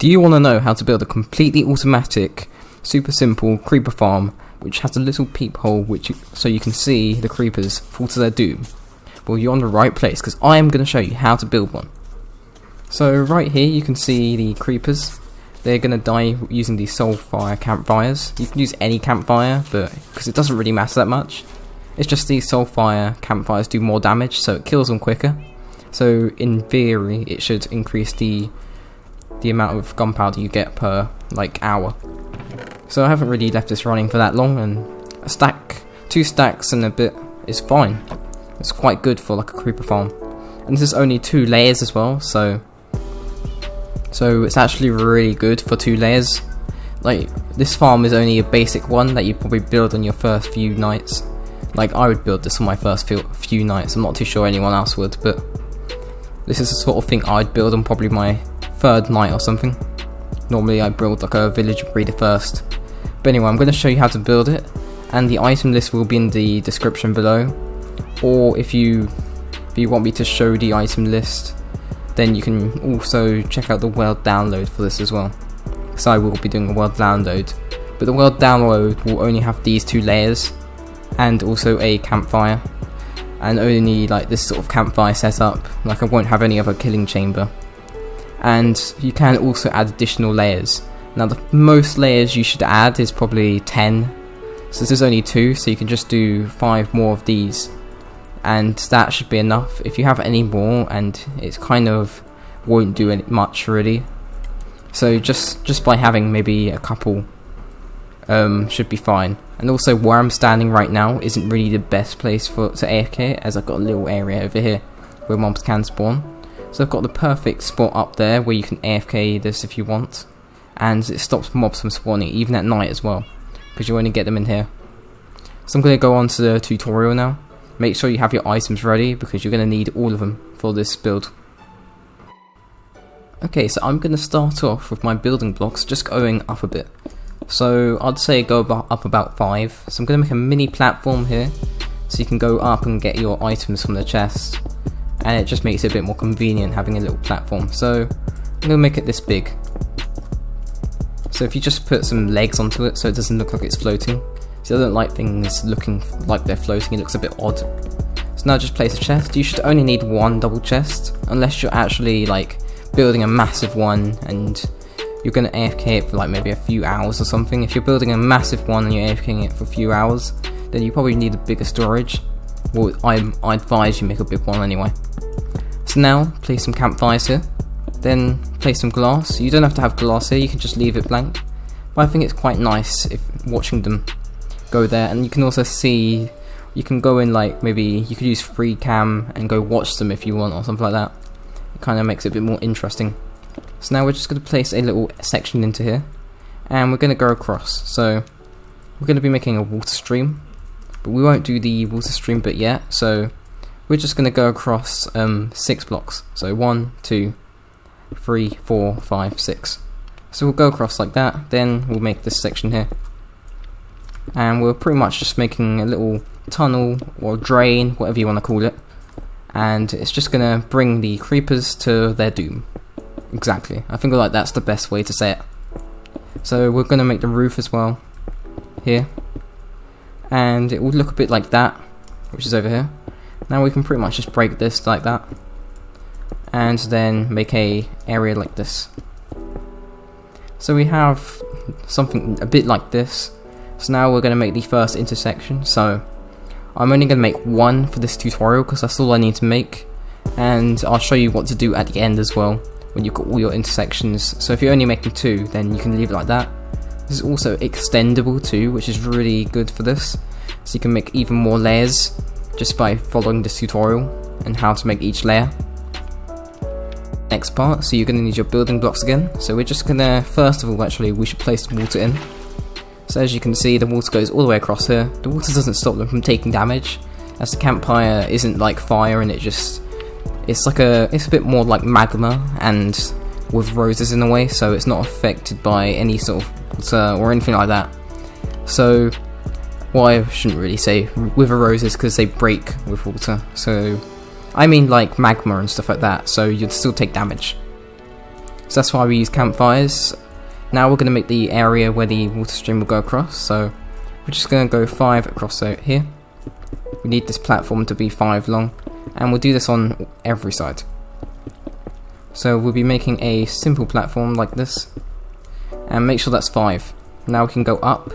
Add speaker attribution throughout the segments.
Speaker 1: Do you want to know how to build a completely automatic, super simple creeper farm which has a little peephole so you can see the creepers fall to their doom? Well, you're on the right place because I am going to show you how to build one. So right here you can see the creepers. They're going to die using these soulfire campfires. You can use any campfire, but because it doesn't really matter that much. It's just these soulfire campfires do more damage, so it kills them quicker. So in theory it should increase the amount of gunpowder you get per hour. So I haven't really left this running for that long, and two stacks and a bit is fine. It's quite good for like a creeper farm. And this is only 2 layers as well, so it's actually really good for 2 layers. Like, this farm is only a basic one that you probably build on your first few nights. Like, I would build this on my first few nights. I'm not too sure anyone else would, but this is the sort of thing I'd build on probably my 3rd night or something. Normally I build like a village breeder first. But anyway, I'm going to show you how to build it, and the item list will be in the description below. Or if you want me to show the item list, then you can also check out the world download for this as well. So I will be doing a world download, but the world download will only have these 2 layers and also a campfire, and only like this sort of campfire setup. Like, I won't have any other killing chamber. And you can also add additional layers. Now the most layers you should add is probably 10. So this is only 2, so you can just do 5 more of these. And that should be enough. If you have any more, and it kind of won't do much really. So just by having maybe a couple should be fine. And also where I'm standing right now isn't really the best place to AFK, as I've got a little area over here where mobs can spawn. So I've got the perfect spot up there where you can AFK this if you want, and it stops mobs from spawning even at night as well, because you only get them in here. So I'm going to go on to the tutorial now. Make sure you have your items ready, because you're going to need all of them for this build. Okay, so I'm going to start off with my building blocks, just going up a bit. So I'd say go up about 5. So I'm going to make a mini platform here, so you can go up and get your items from the chest. And it just makes it a bit more convenient having a little platform. So I'm going to make it this big. So if you just put some legs onto it so it doesn't look like it's floating. See, I don't like things looking like they're floating, it looks a bit odd. So now just place a chest. You should only need 1 double chest, unless you're actually like building a massive one and you're going to AFK it for like maybe a few hours or something. If you're building a massive one and you're AFKing it for a few hours, then you probably need a bigger storage. Well, I advise you make a big one anyway. So now, place some campfires here, then place some glass. You don't have to have glass here, you can just leave it blank. But I think it's quite nice if watching them go there, and you can also see, you can go in like, maybe you could use free cam and go watch them if you want, or something like that. It kind of makes it a bit more interesting. So now we're just going to place a little section into here, and we're going to go across. So we're going to be making a water stream. But we won't do the water stream bit yet, so we're just going to go across 6 blocks. So 1, 2, 3, 4, 5, 6. So we'll go across like that, then we'll make this section here. And we're pretty much just making a little tunnel or drain, whatever you want to call it. And it's just going to bring the creepers to their doom. Exactly. I think like that's the best way to say it. So we're going to make the roof as well here. And it will look a bit like that, which is over here. Now we can pretty much just break this like that, and then make a area like this. So we have something a bit like this. So now we're going to make the first intersection. So I'm only going to make 1 for this tutorial because that's all I need to make, and I'll show you what to do at the end as well when you've got all your intersections. So if you're only making 2, then you can leave it like that. This is also extendable too, which is really good for this. So you can make even more layers just by following this tutorial and how to make each layer. Next part, so you're going to need your building blocks again. So we're just going to, first of all actually, we should place the water in. So as you can see, the water goes all the way across here. The water doesn't stop them from taking damage, as the campfire isn't like fire, and it's a bit more like magma and with roses in a way, so it's not affected by any sort of water or anything like that. So, well, I shouldn't really say with the roses because they break with water, so I mean like magma and stuff like that, so you'd still take damage. So that's why we use campfires. Now we're going to make the area where the water stream will go across, so we're just going to go 5 across here. We need this platform to be 5 long, and we'll do this on every side. So we'll be making a simple platform like this, and make sure that's 5. Now we can go up,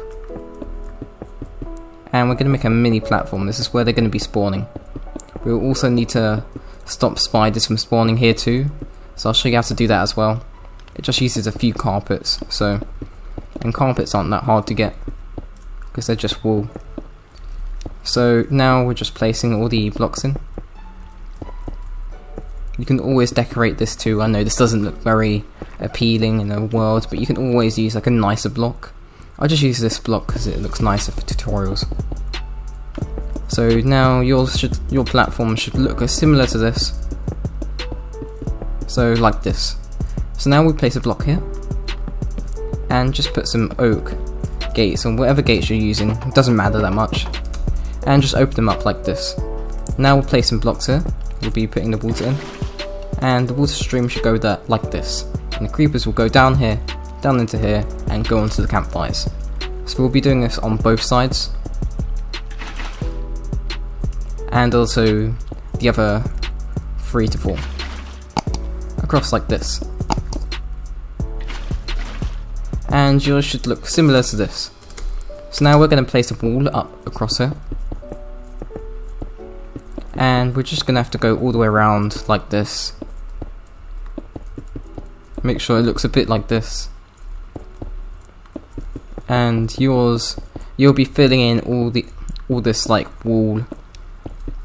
Speaker 1: and we're going to make a mini platform. This is where they're going to be spawning. We'll also need to stop spiders from spawning here too, so I'll show you how to do that as well. It just uses a few carpets, and carpets aren't that hard to get because they're just wool. So now we're just placing all the blocks in. You can always decorate this too. I know this doesn't look very appealing in the world, but you can always use like a nicer block. I just use this block because it looks nicer for tutorials. So now your platform should look similar to this. So like this. So now we place a block here, and just put some oak gates, or whatever gates you're using, it doesn't matter that much, and just open them up like this. Now we'll place some blocks here. We'll be putting the water in, and the water stream should go there like this, and the creepers will go down here, down into here, and go onto the campfires. So we'll be doing this on both sides, and also the other 3 to 4 across like this. And yours should look similar to this. So now we're going to place a wall up across here, and we're just going to have to go all the way around like this. Make sure it looks a bit like this. And yours, you'll be filling in all this like wall,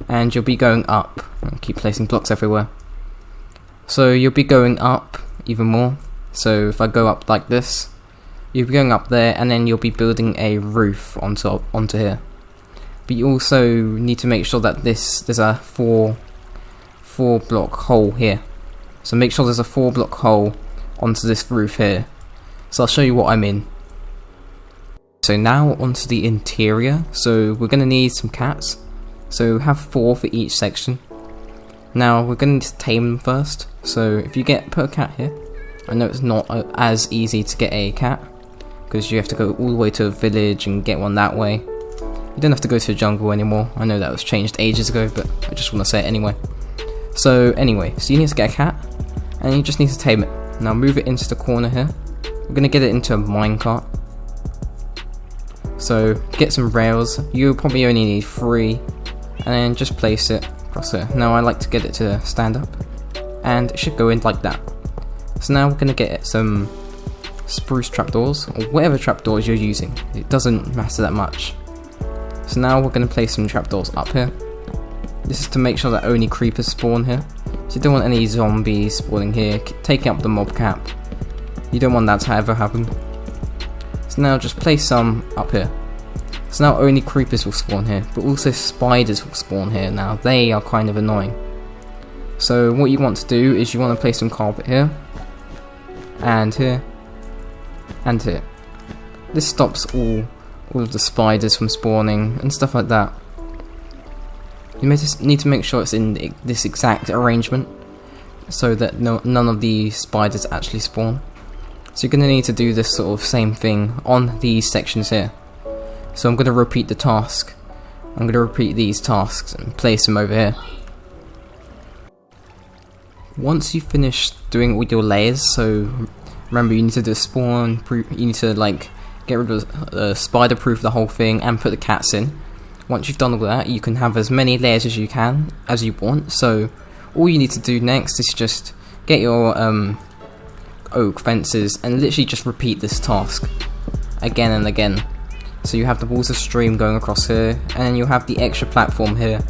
Speaker 1: and you'll be going up. I'll keep placing blocks everywhere. So you'll be going up even more. So if I go up like this, you'll be going up there, and then you'll be building a roof onto here. But you also need to make sure that there's a 4 block hole here. So make sure there's a 4 block hole onto this roof here. So I'll show you what I mean. So now onto the interior. So we're going to need some cats. So have 4 for each section. Now we're going to tame them first. So if you put a cat here, I know it's not as easy to get a cat, because you have to go all the way to a village and get one that way. You don't have to go to the jungle anymore. I know that was changed ages ago, but I just want to say it anyway. So anyway, so you need to get a cat, and you just need to tame it. Now move it into the corner here. We're going to get it into a minecart. So get some rails. You'll probably only need 3, and then just place it across here. Now I like to get it to stand up, and it should go in like that. So now we're going to get some spruce trapdoors, or whatever trapdoors you're using. It doesn't matter that much. So now we're going to place some trapdoors up here. This is to make sure that only creepers spawn here. So you don't want any zombies spawning here, taking up the mob cap. You don't want that to ever happen. So now just place some up here. So now only creepers will spawn here, but also spiders will spawn here. Now they are kind of annoying. So what you want to do is you want to place some carpet here, and here, and here. This stops all of the spiders from spawning and stuff like that. You may just need to make sure it's in this exact arrangement, so that none of the spiders actually spawn. So you're going to need to do this sort of same thing on these sections here. So I'm going to repeat the task. I'm going to repeat these tasks and place them over here. Once you finish doing all your layers, so remember you need to do spawn proof, you need to like get rid of spider proof the whole thing and put the cats in. Once you've done all that, you can have as many layers as you want. So all you need to do next is just get your oak fences and literally just repeat this task again and again. So you have the water stream going across here, and then you'll have the extra platform here,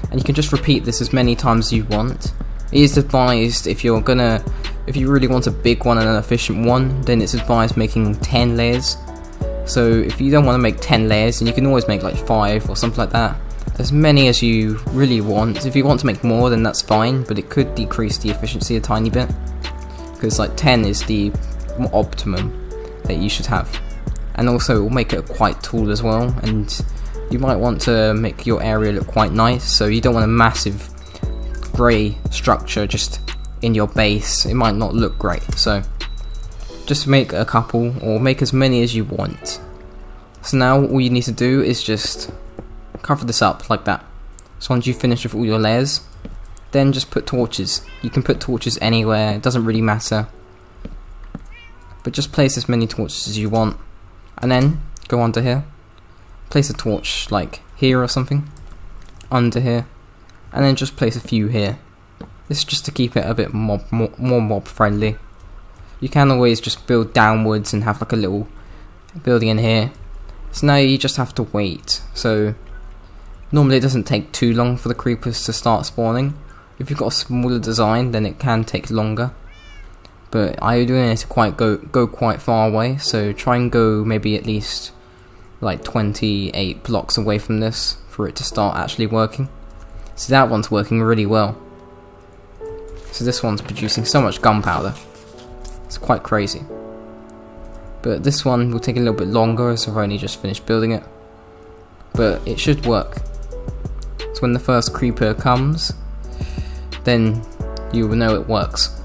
Speaker 1: and you can just repeat this as many times as you want. It is advised if you really want a big one and an efficient one, then it's advised making 10 layers. So if you don't want to make 10 layers, then you can always make like 5 or something like that. As many as you really want. If you want to make more, then that's fine, but it could decrease the efficiency a tiny bit, because like 10 is the optimum that you should have. And also it will make it quite tall as well, and you might want to make your area look quite nice, so you don't want a massive grey structure just in your base. It might not look great. So just make a couple, or make as many as you want. So now all you need to do is just cover this up like that. So once you finish with all your layers, then just put torches. You can put torches anywhere, it doesn't really matter. But just place as many torches as you want. And then go under here, place a torch like here or something, under here, and then just place a few here. This is just to keep it a bit more mob friendly. You can always just build downwards and have like a little building in here. So now you just have to wait. So normally it doesn't take too long for the creepers to start spawning. If you've got a smaller design, then it can take longer. But I'm doing it to go quite far away, so try and go maybe at least like 28 blocks away from this for it to start actually working. So that one's working really well. So this one's producing so much gunpowder. It's quite crazy. But this one will take a little bit longer as I've only just finished building it. But it should work. So when the first creeper comes, then you will know it works.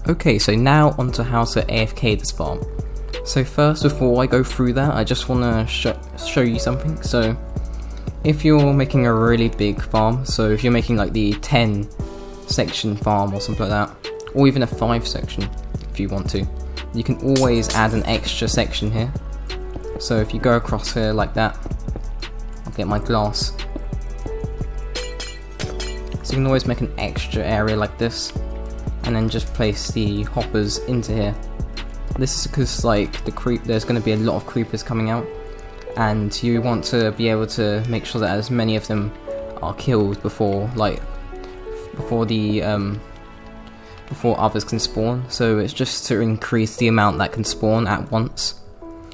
Speaker 1: Okay, so now onto how to AFK this farm. So first, before I go through that, I just want to show you something. So if you're making a really big farm, so if you're making like the 10 section farm or something like that, or even a 5 section if you want to, you can always add an extra section here. So if you go across here like that, I'll get my glass. So you can always make an extra area like this, and then just place the hoppers into here. This is because like there's going to be a lot of creepers coming out, and you want to be able to make sure that as many of them are killed before others can spawn. So it's just to increase the amount that can spawn at once.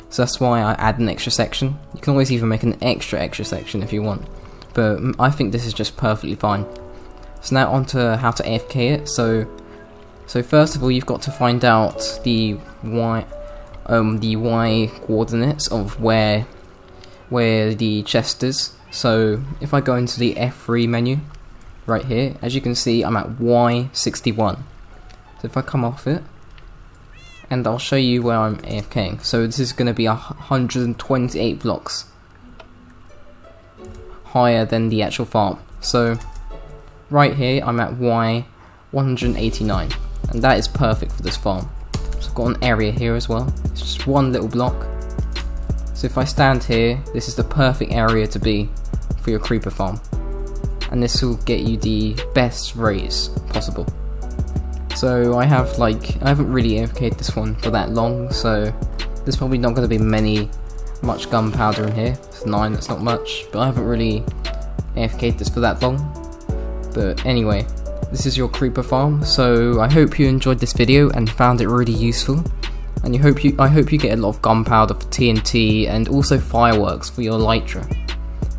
Speaker 1: So that's why I add an extra section. You can always even make an extra section if you want, but I think this is just perfectly fine. So now onto how to AFK it. So first of all, you've got to find out the y coordinates of where the chest is. So if I go into the F3 menu right here, as you can see, I'm at Y61. So if I come off it, and I'll show you where I'm AFKing. So this is going to be 128 blocks higher than the actual farm. So right here, I'm at Y189. And that is perfect for this farm. So I've got an area here as well. It's just one little block. So if I stand here, this is the perfect area to be for your creeper farm. And this will get you the best raise possible. So I haven't really AFK'd this one for that long, so there's probably not going to be much gunpowder in here. It's 9, that's not much, but I haven't really AFK'd this for that long. But anyway, this is your creeper farm. So I hope you enjoyed this video and found it really useful. And I hope you get a lot of gunpowder for TNT and also fireworks for your elytra.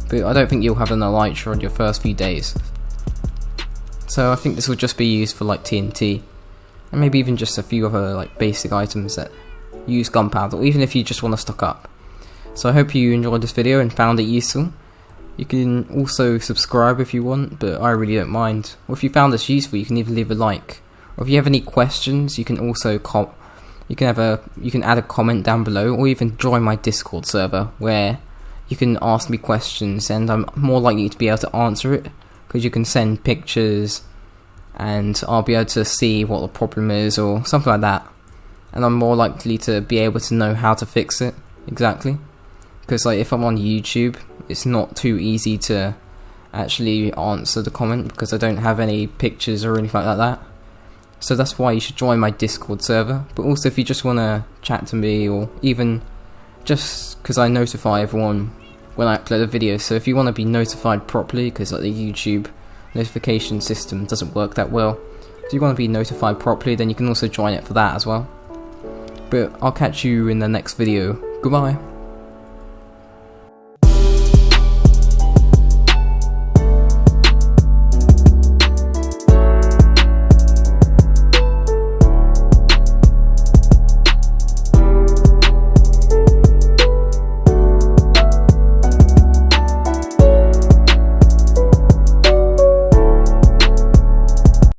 Speaker 1: But I don't think you'll have an elytra on your first few days. So I think this will just be used for like TNT, and maybe even just a few other like basic items that use gunpowder, or even if you just want to stock up. So I hope you enjoyed this video and found it useful. You can also subscribe if you want, but I really don't mind. Or if you found this useful, you can either leave a like, or if you have any questions, you can also you can add a comment down below, or even join my Discord server where you can ask me questions, and I'm more likely to be able to answer it because you can send pictures, and I'll be able to see what the problem is or something like that, and I'm more likely to be able to know how to fix it exactly. Because like if I'm on YouTube, it's not too easy to actually answer the comment because I don't have any pictures or anything like that. So that's why you should join my Discord server. But also if you just want to chat to me, or even just because I notify everyone when I upload a video, so if you want to be notified properly, because like the YouTube notification system doesn't work that well, if you want to be notified properly, then you can also join it for that as well. But I'll catch you in the next video. Goodbye.